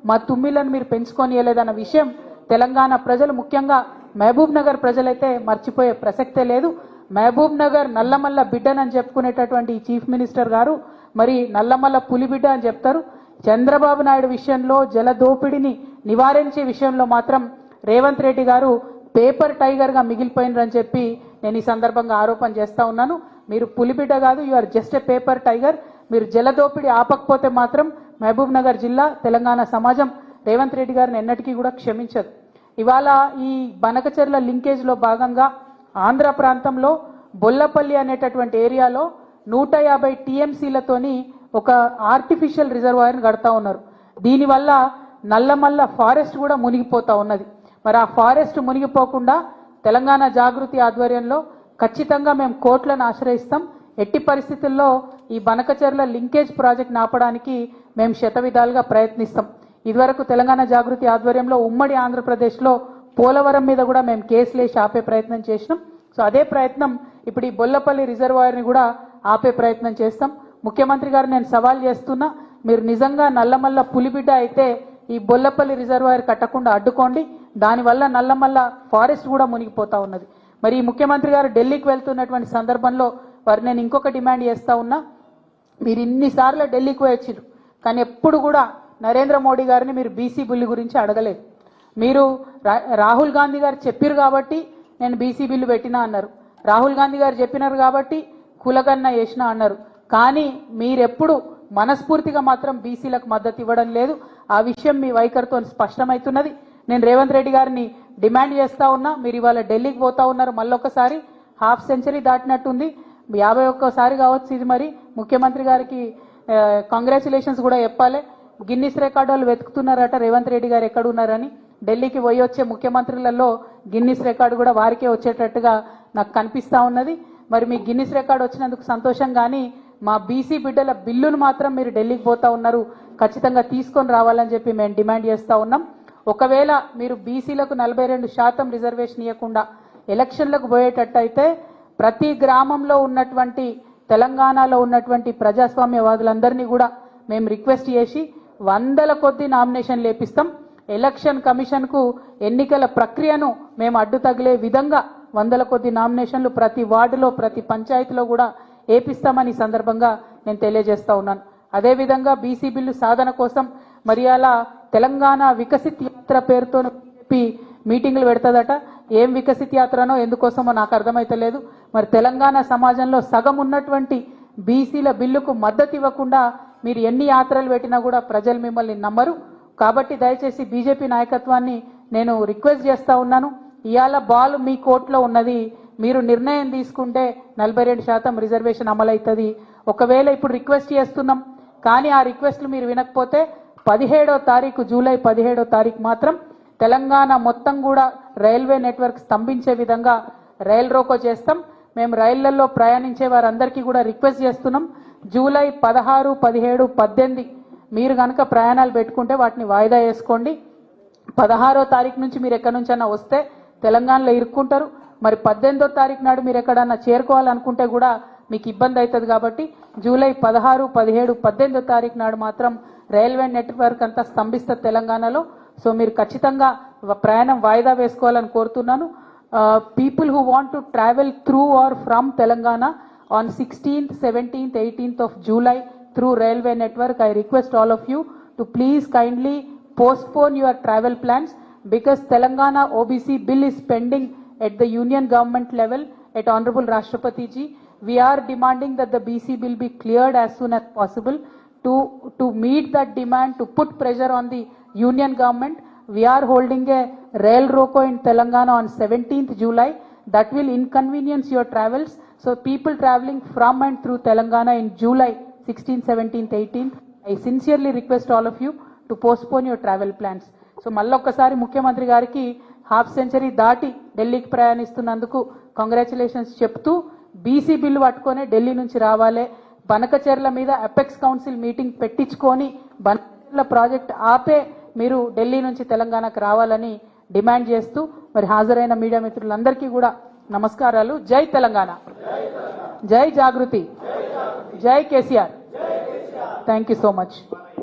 మా తుమ్మిలను మీరు పెంచుకోనియలేదన్న విషయం తెలంగాణ ప్రజలు ముఖ్యంగా మహబూబ్ నగర్ ప్రజలైతే మర్చిపోయే ప్రసక్తే లేదు. మహబూబ్ నగర్ నల్లమల్ల బిడ్డనని చెప్పుకునేటటువంటి ఈ చీఫ్ మినిస్టర్ గారు మరి నల్లమల్ల పులిబిడ్డ అని చెప్తారు. చంద్రబాబు నాయుడు విషయంలో జల దోపిడిని నివారించే విషయంలో మాత్రం రేవంత్ రెడ్డి గారు పేపర్ టైగర్ గా మిగిలిపోయినరని చెప్పి నేను ఈ సందర్భంగా ఆరోపణ చేస్తా ఉన్నాను. మీరు పులిబిడ్డ కాదు, you are just a paper tiger. మీరు జల దోపిడి ఆపకపోతే మాత్రం మహబూబ్ నగర్ జిల్లా తెలంగాణ సమాజం రేవంత్ రెడ్డి గారిని ఎన్నటికీ కూడా క్షమించదు. ఇవాళ ఈ బనకచెర్ల లింకేజ్ లో భాగంగా ఆంధ్ర ప్రాంతంలో బొల్లపల్లి అనేటటువంటి ఏరియాలో 150 టీఎంసీలతోని ఒక ఆర్టిఫిషియల్ రిజర్వాయర్ కడతా ఉన్నారు. దీనివల్ల నల్లమల్ల ఫారెస్ట్ కూడా మునిగిపోతా ఉన్నది. మరి ఆ ఫారెస్ట్ మునిగిపోకుండా తెలంగాణ జాగృతి ఆధ్వర్యంలో ఖచ్చితంగా మేము కోర్టులను ఆశ్రయిస్తాం. ఎట్టి పరిస్థితుల్లో ఈ బనకచెర్ల లింకేజ్ ప్రాజెక్ట్ ఆపడానికి మేము శతవిధాలుగా ప్రయత్నిస్తాం. ఇదివరకు తెలంగాణ జాగృతి ఆధ్వర్యంలో ఉమ్మడి ఆంధ్రప్రదేశ్లో పోలవరం మీద కూడా మేము కేసులు వేసి ఆపే ప్రయత్నం చేసినాం. సో అదే ప్రయత్నం ఇప్పుడు ఈ బొల్లపల్లి రిజర్వాయర్ని కూడా ఆపే ప్రయత్నం చేస్తాం. ముఖ్యమంత్రి గారు నేను సవాల్ చేస్తున్నా, మీరు నిజంగా నల్లమల్ల పులిబిడ్డ అయితే ఈ బొల్లపల్లి రిజర్వాయర్ కట్టకుండా అడ్డుకోండి. దానివల్ల నల్లమల్ల ఫారెస్ట్ కూడా మునిగిపోతా ఉన్నది. మరి ఈ ముఖ్యమంత్రి గారు ఢిల్లీకి వెళ్తున్నటువంటి సందర్భంలో వారు నేను ఇంకొక డిమాండ్ చేస్తా ఉన్నా, మీరు ఇన్నిసార్లు ఢిల్లీకి పోయొచ్చారు కానీ ఎప్పుడు కూడా నరేంద్ర మోడీ గారిని మీరు బీసీ బిల్లు గురించి అడగలేదు. మీరు రాహుల్ గాంధీ గారు చెప్పారు కాబట్టి నేను బీసీ బిల్లు పెట్టినా అన్నారు. రాహుల్ గాంధీ గారు చెప్పినారు కాబట్టి కులగన్న చేసినా అన్నారు. కానీ మీరెప్పుడు మనస్ఫూర్తిగా మాత్రం బీసీలకు మద్దతు ఇవ్వడం లేదు. ఆ విషయం మీ వైఖరితో స్పష్టమవుతున్నది. నేను రేవంత్ రెడ్డి గారిని డిమాండ్ చేస్తా ఉన్నా, మీరు ఇవాళ ఢిల్లీకి పోతా ఉన్నారు, మళ్ళొకసారి హాఫ్ సెంచరీ దాటినట్టుంది, 51సారి కావచ్చు ఇది. మరి ముఖ్యమంత్రి గారికి కంగ్రాచులేషన్స్ కూడా చెప్పాలి. గిన్నిస్ రికార్డు వాళ్ళు వెతుకుతున్నారట రేవంత్ రెడ్డి గారు ఎక్కడ ఉన్నారని. ఢిల్లీకి పోయి వచ్చే ముఖ్యమంత్రులలో గిన్నిస్ రికార్డు కూడా వారికే వచ్చేటట్టుగా నాకు కనిపిస్తా ఉన్నది. మరి మీ గిన్నిస్ రికార్డు వచ్చినందుకు సంతోషం, కానీ మా బీసీ బిడ్డల బిల్లును మాత్రం మీరు ఢిల్లీకి పోతా ఉన్నారు, ఖచ్చితంగా తీసుకొని రావాలని చెప్పి మేము డిమాండ్ చేస్తా ఉన్నాం. ఒకవేళ మీరు బీసీలకు 42% రిజర్వేషన్ ఇవ్వకుండా ఎలక్షన్లకు పోయేటట్టయితే ప్రతి గ్రామంలో ఉన్నటువంటి తెలంగాణలో ఉన్నటువంటి ప్రజాస్వామ్యవాదులందరినీ కూడా మేము రిక్వెస్ట్ చేసి 100ల కొద్ది నామినేషన్లు వేపిస్తాం. ఎలక్షన్ కమిషన్ కు ఎన్నికల ప్రక్రియను మేము అడ్డు తగిలే విధంగా 100ల కొద్ది నామినేషన్లు ప్రతి వార్డులో ప్రతి పంచాయతీలో కూడా వేపిస్తామని సందర్భంగా నేను తెలియజేస్తా ఉన్నాను. అదేవిధంగా బీసీ బిల్లు సాధన కోసం మరి అలా తెలంగాణ వికసిత్ యాత్ర పేరుతో మీటింగ్లు పెడతదట. ఏం వికసిత్ యాత్రనో ఎందుకోసమో నాకు అర్థమైతలేదు. మరి తెలంగాణ సమాజంలో సగం ఉన్నటువంటి బీసీల బిల్లుకు మద్దతు ఇవ్వకుండా మీరు ఎన్ని యాత్రలు పెట్టినా కూడా ప్రజలు మిమ్మల్ని నమ్మరు. కాబట్టి దయచేసి బీజేపీ నాయకత్వాన్ని నేను రిక్వెస్ట్ చేస్తా ఉన్నాను, ఇవాళ బాల్ మీ కోర్టులో ఉన్నది, మీరు నిర్ణయం తీసుకుంటే 42% రిజర్వేషన్ అమలవుతుంది. ఒకవేళ ఇప్పుడు రిక్వెస్ట్ చేస్తున్నాం కానీ ఆ రిక్వెస్ట్లు మీరు వినకపోతే 17వ తారీఖు జూలై 17వ తారీఖు మాత్రం తెలంగాణ మొత్తం కూడా రైల్వే నెట్వర్క్ స్తంభించే విధంగా రైల్ రోకో చేస్తాం. మేము రైళ్లలో ప్రయాణించే వారందరికీ కూడా రిక్వెస్ట్ చేస్తున్నాం, జూలై 16, 17, 18 మీరు కనుక ప్రయాణాలు పెట్టుకుంటే వాటిని వాయిదా వేసుకోండి. 16వ తారీఖు నుంచి మీరు ఎక్కడి నుంచైనా వస్తే తెలంగాణలో ఇరుక్కుంటారు. మరి 18వ తారీఖు నాడు మీరు ఎక్కడన్నా చేరుకోవాలనుకుంటే కూడా మీకు ఇబ్బంది అవుతుంది. కాబట్టి జూలై 16, 17, 18వ తారీఖు నాడు మాత్రం రైల్వే నెట్వర్క్ అంతా స్తంభిస్తుంది తెలంగాణలో. సో మీరు ఖచ్చితంగా ప్రయాణం వాయిదా వేసుకోవాలని కోరుతున్నాను. People who want to travel through or from Telangana on 16th, 17th, 18th of July through railway network, I request all of you to please kindly postpone your travel plans because Telangana OBC bill is pending at the union government level at Honorable Rashtrapati ji. We are demanding that the BC bill be cleared as soon as possible. To meet that demand, to put pressure on the union government, we are holding a rail roko in Telangana on 17th July. That will inconvenience your travels. So people traveling from and through Telangana in July 16th, 17th, 18th, I sincerely request all of you to postpone your travel plans. So మళ్ళొక్కసారి ముఖ్యమంత్రి గారికి half century దాటి ఢిల్లీకి ప్రయాణిస్తున్నందుకు congratulations చెప్తూ BC bill పట్టుకొని ఢిల్లీ నుంచి రావాలి. బనకచెర్ల మీద అపెక్స్ కౌన్సిల్ మీటింగ్ పెట్టించుకొని బనకచెర్ల ప్రాజెక్ట్ ఆపే మీరు ఢిల్లీ నుంచి తెలంగాణకు రావాలని డిమాండ్ చేస్తూ మరి హాజరైన మీడియా మిత్రులందరికీ కూడా నమస్కారాలు. జై తెలంగాణ, జై జాగృతి, జై KCR. Thank you so much.